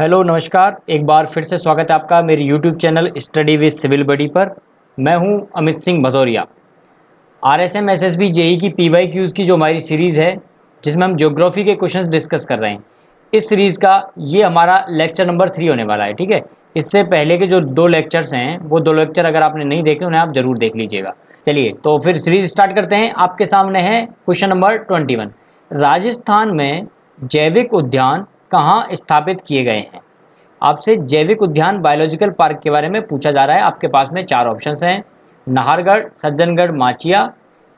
Hello नमस्कार, एक बार फिर से स्वागत है आपका मेरे YouTube channel study with civil buddy पर। मैं हूं Amit Singh Bhadauria. RSMSSB JE की पीवाईक्यूज़ की जो हमारी सीरीज़ है, जिसमें हम ज्योग्राफी के क्वेश्चंस डिस्कस कर रहे हैं, इस सीरीज़ का ये हमारा लेक्चर नंबर 3 होने वाला है। ठीक है, इससे पहले के जो 2 लेक्चर्स हैं, वो 2 लेक्चर अगर आपने नहीं देखे उन्हें आप ज़रूर देख लीजिएगा। चलिए तो फिर सीरीज स्टार्ट करते हैं। आपके सामने है क्वेश्चन नंबर 21। राजस्थान में जैविक उद्यान कहाँ स्थापित किए गए हैं? आपसे जैविक उद्यान बायोलॉजिकल पार्क के बारे में पूछा जा रहा है। आपके पास में 4 ऑप्शंस हैं: नाहरगढ़, सज्जनगढ़, माचिया,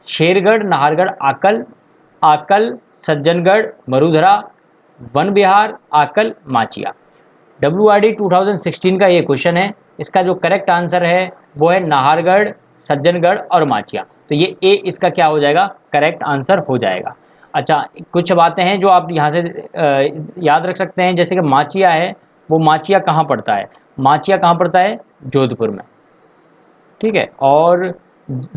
शेरगढ़, नाहरगढ़, आकल, आकल, सज्जनगढ़, मरुधरा, वन विहार, आकल, माचिया। WRD 2016 का ये क्वेश्चन है। इसका जो करेक्ट आंसर है वो है नाहरगढ़, सज्जनगढ़ और माचिया। तो ये ए इसका क्या हो जाएगा? करेक्ट आंसर हो जाएगा। अच्छा, कुछ बातें हैं जो आप यहाँ से याद रख सकते हैं। जैसे कि माचिया है, वो माचिया कहाँ पड़ता है? माचिया कहाँ पड़ता है? जोधपुर में। ठीक है, और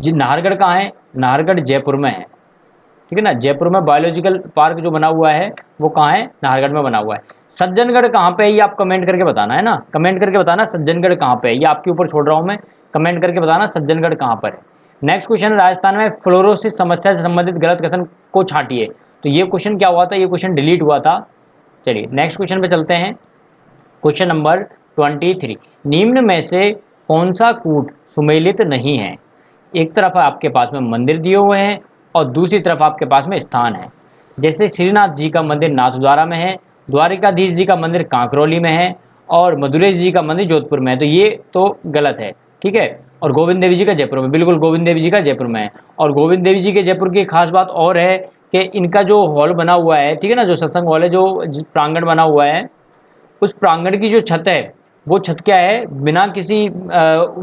नाहरगढ़ कहाँ है? नाहरगढ़ जयपुर में है। ठीक है ना, जयपुर में बायोलॉजिकल पार्क जो बना हुआ है वो कहाँ है? नाहरगढ़ में बना हुआ है। सज्जनगढ़ कहाँ पे है ये आप कमेंट करके बताना है ना, कमेंट करके बताना सज्जनगढ़ कहाँ पे है। ये आपके ऊपर छोड़ रहा हूँ मैं, कमेंट करके बताना सज्जनगढ़ कहाँ पर है। नेक्स्ट क्वेश्चन, राजस्थान में फ्लोरोसिस समस्या से संबंधित गलत कथन को छांटिए। तो ये क्वेश्चन क्या हुआ था? ये क्वेश्चन डिलीट हुआ था। चलिए नेक्स्ट क्वेश्चन पे चलते हैं। क्वेश्चन नंबर 23, निम्न में से कौन सा कूट सुमेलित नहीं है? एक तरफ आपके पास में मंदिर दिए हुए हैं और दूसरी तरफ आपके पास में स्थान है। जैसे श्रीनाथ जी का मंदिर नाथद्वारा में है, द्वारिकाधीश जी का मंदिर कांकरौली में है और मधुरेश जी का मंदिर जोधपुर में है। तो ये तो गलत है। ठीक है, और गोविंद देवी जी का जयपुर में, बिल्कुल गोविंद देवी जी का जयपुर में है। और गोविंद देवी जी के जयपुर की खास बात और है कि इनका जो हॉल बना हुआ है, ठीक है ना, जो सत्संग हॉल है, जो प्रांगण बना हुआ है, उस प्रांगण की जो छत है, वो छत क्या है? बिना किसी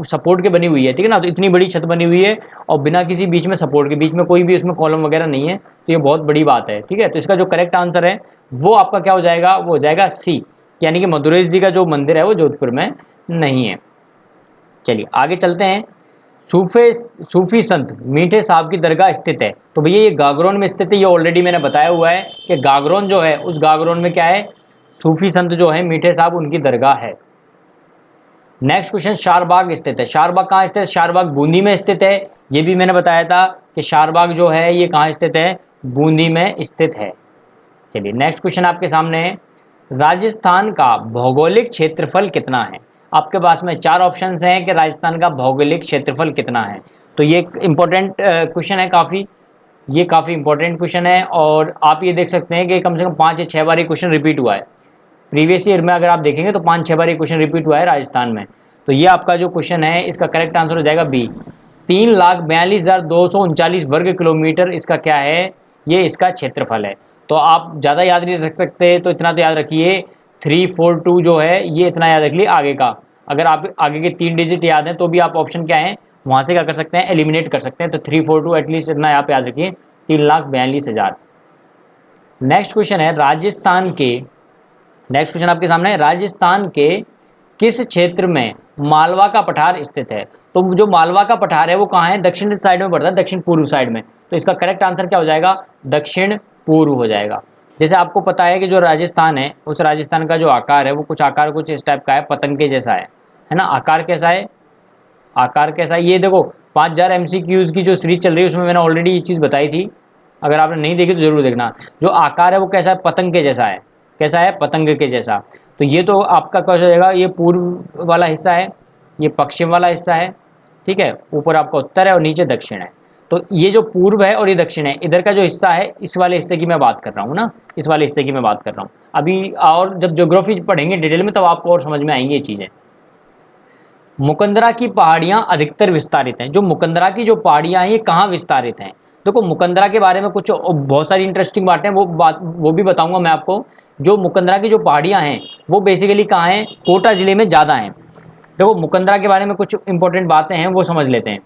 सपोर्ट के बनी हुई है। ठीक है ना, तो इतनी बड़ी छत बनी हुई है और बिना किसी बीच में सपोर्ट के, बीच में कोई भी उसमें कॉलम वगैरह नहीं है। तो ये बहुत बड़ी बात है। ठीक है, तो इसका जो करेक्ट आंसर है वो आपका क्या हो जाएगा? वो हो जाएगा सी, यानी कि मधुरेश जी का जो मंदिर है वो जोधपुर में नहीं है। चलिए आगे चलते हैं। सूफी संत मीठे साहब की दरगाह स्थित है। तो भैया ये गागरोन में स्थित है। ये ऑलरेडी मैंने बताया हुआ है कि गागरोन जो है, उस गागरोन में क्या है? सूफी संत जो है मीठे साहब, उनकी दरगाह है। नेक्स्ट क्वेश्चन, शारबाग स्थित है। शारबाग कहाँ स्थित है? शारबाग बूंदी में स्थित है। ये भी मैंने बताया था कि शारबाग जो है ये कहाँ स्थित है? बूंदी में स्थित है। चलिए नेक्स्ट क्वेश्चन आपके सामने है। राजस्थान का भौगोलिक क्षेत्रफल कितना है? आपके पास में 4 ऑप्शंस हैं कि राजस्थान का भौगोलिक क्षेत्रफल कितना है। तो ये इंपॉर्टेंट क्वेश्चन है काफ़ी, ये काफ़ी इंपॉर्टेंट क्वेश्चन है। और आप ये देख सकते हैं कि कम से कम 5 या 6 बार ये क्वेश्चन रिपीट हुआ है। प्रीवियस ईयर में अगर आप देखेंगे तो 5-6 बार ये क्वेश्चन रिपीट हुआ है राजस्थान में। तो ये आपका जो क्वेश्चन है इसका करेक्ट आंसर हो जाएगा बी। 3,42,239 वर्ग किलोमीटर इसका क्या है? ये इसका क्षेत्रफल है। तो आप ज़्यादा याद नहीं रख सकते तो इतना तो याद रखिए, 342 जो है ये इतना याद रख लिए आगे का। अगर आप आगे के 3 डिजिट याद हैं तो भी आप ऑप्शन क्या है वहाँ से क्या कर सकते हैं? एलिमिनेट कर सकते हैं। तो 342 एटलीस्ट इतना यहाँ पे याद रखिए, 3,42,000। नेक्स्ट क्वेश्चन है राजस्थान के, नेक्स्ट क्वेश्चन आपके सामने है, राजस्थान के किस क्षेत्र में मालवा का पठार स्थित है? तो जो मालवा का पठार है वो कहाँ है? दक्षिण साइड में पड़ता है, दक्षिण पूर्व साइड में। तो इसका करेक्ट आंसर क्या हो जाएगा? दक्षिण पूर्व हो जाएगा। जैसे आपको पता है कि जो राजस्थान है, उस राजस्थान का जो आकार है वो कुछ आकार कुछ इस टाइप का है, पतंग के जैसा है ना। आकार कैसा है? आकार कैसा है? ये देखो 5000 MCQs की जो सीरीज चल रही है उसमें मैंने ऑलरेडी ये चीज़ बताई थी। अगर आपने नहीं देखी तो जरूर देखना। जो आकार है वो कैसा है? पतंग के जैसा है। कैसा है? पतंग के जैसा। तो ये तो आपका क्या हो जाएगा? ये पूर्व वाला हिस्सा है, ये पश्चिम वाला हिस्सा है। ठीक है, ऊपर आपका उत्तर है और नीचे दक्षिण है। तो ये जो पूर्व है और ये दक्षिण है, इधर का जो हिस्सा है, इस वाले हिस्से की मैं बात कर रहा हूँ ना, इस वाले हिस्से की मैं बात कर रहा हूँ। अभी और जब ज्योग्राफी पढ़ेंगे डिटेल में तब आपको और समझ में आएंगी ये चीज़ें। मुकंदरा की पहाड़ियां अधिकतर विस्तारित हैं। जो मुकंदरा की जो पहाड़ियां हैं ये कहाँ विस्तारित हैं? देखो मुकंदरा के बारे में कुछ बहुत सारी इंटरेस्टिंग बातें, वो भी बताऊंगा मैं आपको। जो मुकंदरा की जो पहाड़ियां हैं वो बेसिकली कहाँ हैं? कोटा जिले में ज़्यादा हैं। देखो मुकंदरा के बारे में कुछ इंपॉर्टेंट बातें हैं वो समझ लेते हैं।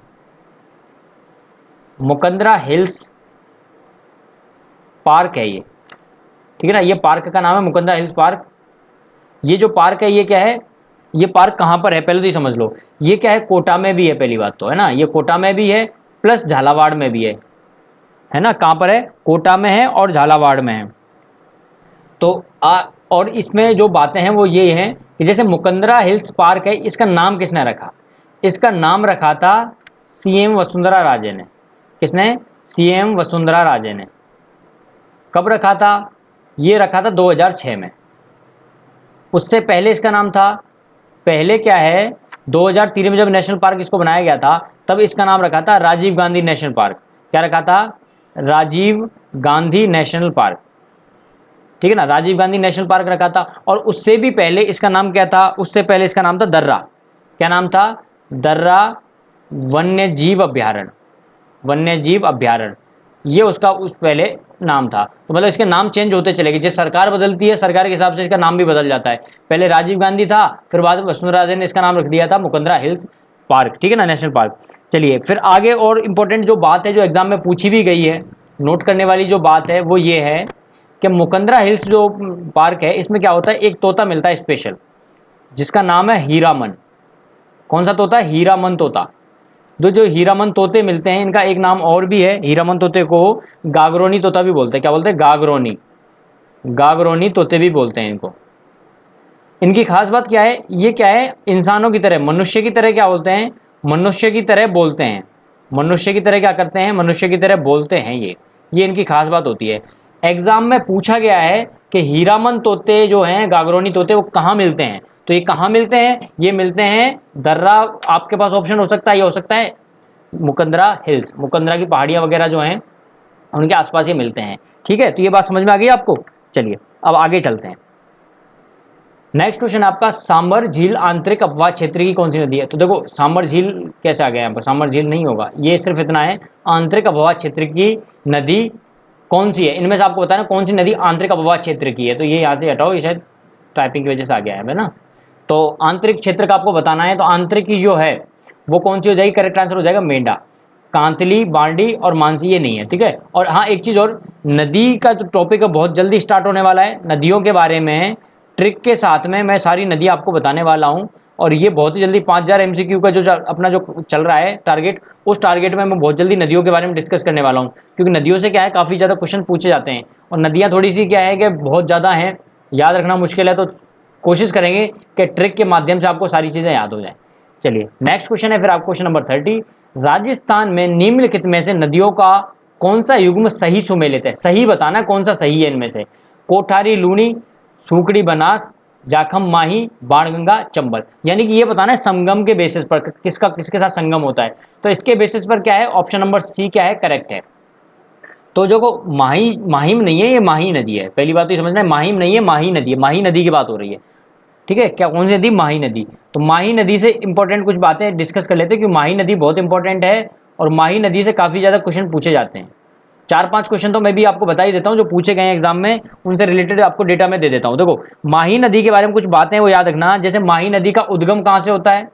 मुकंदरा हिल्स पार्क है ये, ठीक है ना, ये पार्क का नाम है मुकंदरा हिल्स पार्क। ये जो पार्क है ये क्या है? ये पार्क कहाँ पर है पहले तो ये समझ लो। ये क्या है? कोटा में भी है, पहली बात तो है ना, ये कोटा में भी है प्लस झालावाड़ में भी है ना। कहाँ पर है? कोटा में है और झालावाड़ में है। तो और इसमें जो बातें हैं वो ये हैं कि जैसे मुकंदरा हिल्स पार्क है, इसका नाम किसने रखा? इसका नाम रखा था सीएम वसुंधरा राजे ने। किसने? सीएम वसुंधरा राजे ने। कब रखा था? ये रखा था 2006 में। उससे पहले इसका नाम था, पहले क्या है, 2003 में जब नेशनल पार्क इसको बनाया गया था तब इसका नाम रखा था राजीव गांधी नेशनल पार्क। क्या रखा था? Rajiv Gandhi national park. ठीक है ना, राजीव गांधी नेशनल पार्क रखा था। और उससे भी पहले इसका नाम क्या था? उससे पहले इसका नाम था दर्रा। क्या नाम था? दर्रा वन्य जीव अभ्यारण्य। वन्य जीव अभ्यारण्य, ये उसका उस पहले नाम था। तो मतलब इसके नाम चेंज होते चले गए, जिस सरकार बदलती है सरकार के हिसाब से इसका नाम भी बदल जाता है। पहले राजीव गांधी था, फिर बाद में वसुंधरा राजे ने इसका नाम रख दिया था मुकंदरा हिल्स पार्क। ठीक है ना, नेशनल पार्क। चलिए फिर आगे और इंपॉर्टेंट जो बात है जो एग्जाम में पूछी भी गई है, नोट करने वाली जो बात है वो ये है कि मुकंदरा हिल्स जो पार्क है इसमें क्या होता है, एक तोता मिलता है स्पेशल, जिसका नाम है हीरामन। कौन सा तोता? हीरामन तोता। जो हीरामन तोते मिलते हैं इनका एक नाम और भी है, हीरामन तोते को गागरोनी तोता भी बोलते हैं। क्या बोलते हैं? गागरोनी। गागरोनी तोते भी बोलते हैं इनको। इनकी खास बात क्या है? ये क्या है, इंसानों की तरह, मनुष्य की तरह क्या बोलते हैं? मनुष्य की तरह बोलते हैं। मनुष्य की तरह क्या करते हैं? मनुष्य की तरह बोलते हैं। ये इनकी खास बात होती है। एग्जाम में पूछा गया है कि हीरामन तोते जो हैं, गागरोनी तोते, वो कहाँ मिलते हैं? तो ये कहाँ मिलते हैं? ये मिलते हैं दर्रा, आपके पास ऑप्शन हो सकता है, ये हो सकता है मुकंदरा हिल्स, मुकंदरा की पहाड़ियां वगैरह जो हैं उनके आसपास ये मिलते हैं। ठीक है, तो ये बात समझ में आ गई आपको? चलिए अब आगे चलते हैं। नेक्स्ट क्वेश्चन आपका, सांबर झील आंतरिक अपवाह क्षेत्र की कौन सी नदी है? तो देखो सांबर झील कैसे आ गया यहाँ पर, सांबर झील नहीं होगा, ये सिर्फ इतना है आंतरिक अपवाह क्षेत्र की नदी कौन सी है, इनमें से आपको बताना कौन सी नदी आंतरिक अपवाह क्षेत्र की है। तो ये यहाँ से हटाओ, ये शायद टाइपिंग की वजह से आ गया है ना। तो आंतरिक क्षेत्र का आपको बताना है, तो आंतरिक की जो है वो कौन सी हो जाएगी? करेक्ट आंसर हो जाएगा मेंढा। कांतली, बांडी और मानसी ये नहीं है। ठीक है, और हाँ एक चीज और, नदी का जो टॉपिक है बहुत जल्दी स्टार्ट होने वाला है, नदियों के बारे में ट्रिक के साथ में मैं सारी नदी आपको बताने वाला हूँ। और ये बहुत ही जल्दी 5000 MCQ का जो अपना जो चल रहा है टारगेट, उस टारगेट में मैं बहुत जल्दी नदियों के बारे में डिस्कस करने वाला हूँ। क्योंकि नदियों से क्या है, काफ़ी ज़्यादा क्वेश्चन पूछे जाते हैं, और नदियाँ थोड़ी सी क्या है कि बहुत ज़्यादा हैं, याद रखना मुश्किल है, तो कोशिश करेंगे कि ट्रिक के माध्यम से आपको सारी चीज़ें याद हो जाएं। चलिए नेक्स्ट क्वेश्चन है फिर आपको, क्वेश्चन नंबर 30, राजस्थान में निम्नलिखित में से नदियों का कौन सा युग्म सही सुमेलित है? सही बताना कौन सा सही है इनमें से। कोठारी लूनी, सूकड़ी बनास, जाखम माही, बाणगंगा, चंबल। यानी कि ये बताना है संगम के बेसिस पर किसका किसके साथ संगम होता है। तो इसके बेसिस पर क्या है, ऑप्शन नंबर सी क्या है, करेक्ट है। तो जो माहिम नहीं है, ये माही नदी है। पहली बात तो ये समझना है, माहिम नहीं है, माही नदी है, माही नदी की बात हो रही है। ठीक है, क्या कौन सी नदी? माही नदी। तो माही नदी से इंपॉर्टेंट कुछ बातें डिस्कस कर लेते हैं, क्योंकि माही नदी बहुत इंपॉर्टेंट है और माही नदी से काफ़ी ज़्यादा क्वेश्चन पूछे जाते हैं। 4-5 क्वेश्चन तो मैं भी आपको बता ही देता हूँ जो पूछे गए हैं एग्जाम में, उनसे रिलेटेड आपको डेटा में दे देता हूँ। देखो माही नदी के बारे में कुछ बातें वो याद रखना, जैसे माही नदी का उद्गम कहाँ से होता है?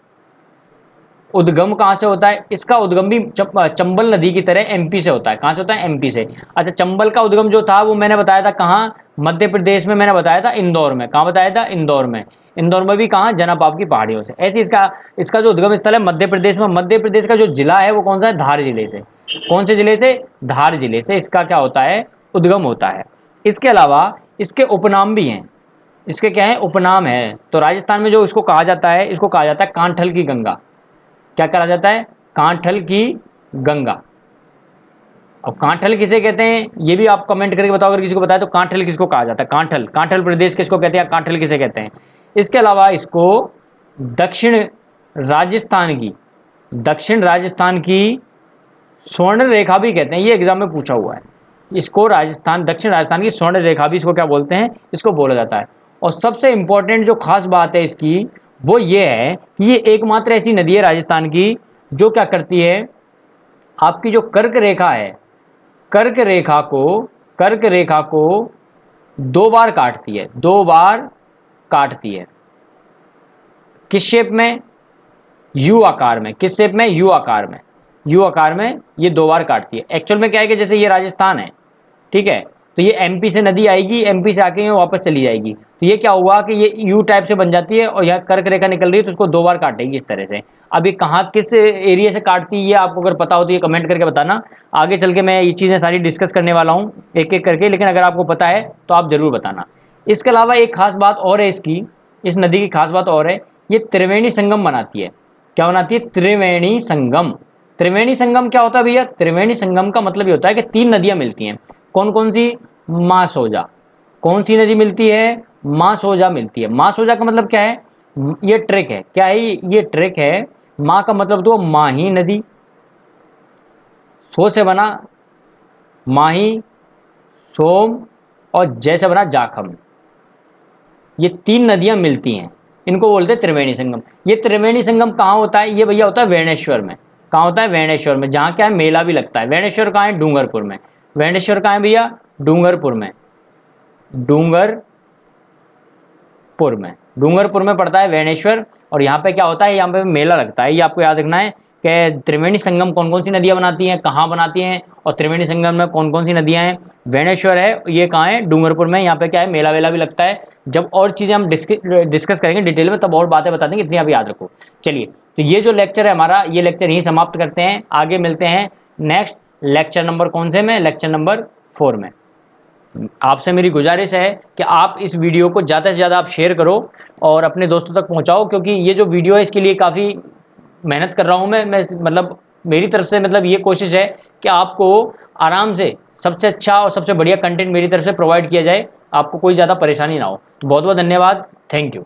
उद्गम कहाँ से होता है? इसका उद्गम भी चंबल नदी की तरह एमपी से होता है। कहाँ से होता है? एमपी से। अच्छा, चंबल का उद्गम जो था वो मैंने बताया था कहाँ? मध्य प्रदेश में। मैंने बताया था इंदौर में। कहाँ बताया था? इंदौर में। इंदौर में भी कहाँ? जनाबाब की पहाड़ियों से। ऐसे इसका इसका जो उद्गम स्थल है मध्य प्रदेश में। मध्य प्रदेश का जो जिला है वो कौन सा है? धार जिले से। कौन से जिले से? धार जिले से इसका क्या होता है? उद्गम होता है। इसके अलावा इसके उपनाम भी हैं। इसके क्या है? उपनाम है। तो राजस्थान में जो इसको कहा जाता है, इसको कहा जाता है कांठल की गंगा। क्या कहा जाता है? कांठल की गंगा। अब कांठल किसे कहते हैं ये भी आप कमेंट करके बताओ, अगर किसी को बताया तो कांठल किसको कहा जाता है? कांठल, कांठल प्रदेश किसको कहते हैं? कांठल किसे कहते हैं? इसके अलावा इसको दक्षिण राजस्थान की, दक्षिण राजस्थान की स्वर्ण रेखा भी कहते हैं। ये एग्जाम में पूछा हुआ है। इसको राजस्थान, दक्षिण राजस्थान की स्वर्ण रेखा भी इसको क्या बोलते हैं? इसको बोला जाता है। और सबसे इंपॉर्टेंट जो खास बात है इसकी वो ये है कि ये एकमात्र ऐसी नदी है राजस्थान की जो क्या करती है, आपकी जो कर्क रेखा है, कर्क रेखा को, कर्क रेखा को 2 बार काटती है। 2 बार काटती है। किस शेप में? यू आकार में। किस शेप में? यू आकार में। यू आकार में ये 2 बार काटती है। एक्चुअल में क्या है कि जैसे ये राजस्थान है, ठीक है, तो ये एमपी से नदी आएगी, एमपी से आके ये वापस चली जाएगी। तो ये क्या हुआ कि ये यू टाइप से बन जाती है और यहाँ कर्क रेखा निकल रही है, तो उसको 2 बार काटेगी इस तरह से। अब ये कहाँ किस एरिया से काटती है, ये आपको अगर पता हो तो ये कमेंट करके बताना। आगे चल के मैं ये चीज़ें सारी डिस्कस करने वाला हूँ एक एक करके, लेकिन अगर आपको पता है तो आप जरूर बताना। इसके अलावा एक खास बात और है इसकी, इस नदी की खास बात और है, ये त्रिवेणी संगम बनाती है। क्या बनाती है? त्रिवेणी संगम। त्रिवेणी संगम क्या होता है भैया? त्रिवेणी संगम का मतलब ये होता है कि तीन नदियां मिलती हैं। कौन कौन सी? मासोजा। कौन सी नदी मिलती है? मासोजा मिलती है। मासोजा का मतलब क्या है? ये ट्रैक है। क्या है ये ट्रैक है। माँ का मतलब तो माही नदी, सो से बना माही, सोम और जैसे बना जाखम। ये तीन नदियां मिलती हैं, इनको बोलते हैं त्रिवेणी संगम। ये त्रिवेणी संगम कहाँ होता है? ये भैया होता है वेणेश्वर में। कहाँ होता है? वेणेश्वर में, जहाँ क्या है, मेला भी लगता है। वेणेश्वर कहाँ है? डूंगरपुर में। वेणेश्वर कहाँ है भैया? डूंगरपुर में। डूंगरपुर में पड़ता है वेणेश्वर। और यहाँ पे क्या होता है? यहाँ पे मेला लगता है। ये आपको याद रखना है कि त्रिवेणी संगम कौन कौन सी नदियां बनाती हैं, कहाँ बनाती हैं, और त्रिवेणी संगम में कौन कौन सी नदियां हैं। वेणेश्वर है, ये कहाँ है? डूंगरपुर में। यहाँ पे क्या है? मेला वेला भी लगता है। जब और चीज़ें हम डिस्कस करेंगे डिटेल में, तब और बातें बता देंगे, इतनी आप याद रखो। चलिए, तो ये जो लेक्चर है हमारा, ये लेक्चर यहीं समाप्त करते हैं। आगे मिलते हैं नेक्स्ट लेक्चर नंबर कौन से में? लेक्चर नंबर 4 में। आपसे मेरी गुजारिश है कि आप इस वीडियो को ज़्यादा से ज़्यादा आप शेयर करो और अपने दोस्तों तक पहुंचाओ, क्योंकि ये जो वीडियो है इसके लिए काफ़ी मेहनत कर रहा हूं मैं मतलब मेरी तरफ से मतलब ये कोशिश है कि आपको आराम से सबसे अच्छा और सबसे बढ़िया कंटेंट मेरी तरफ से प्रोवाइड किया जाए, आपको कोई ज़्यादा परेशानी ना हो। बहुत बहुत धन्यवाद। Thank you.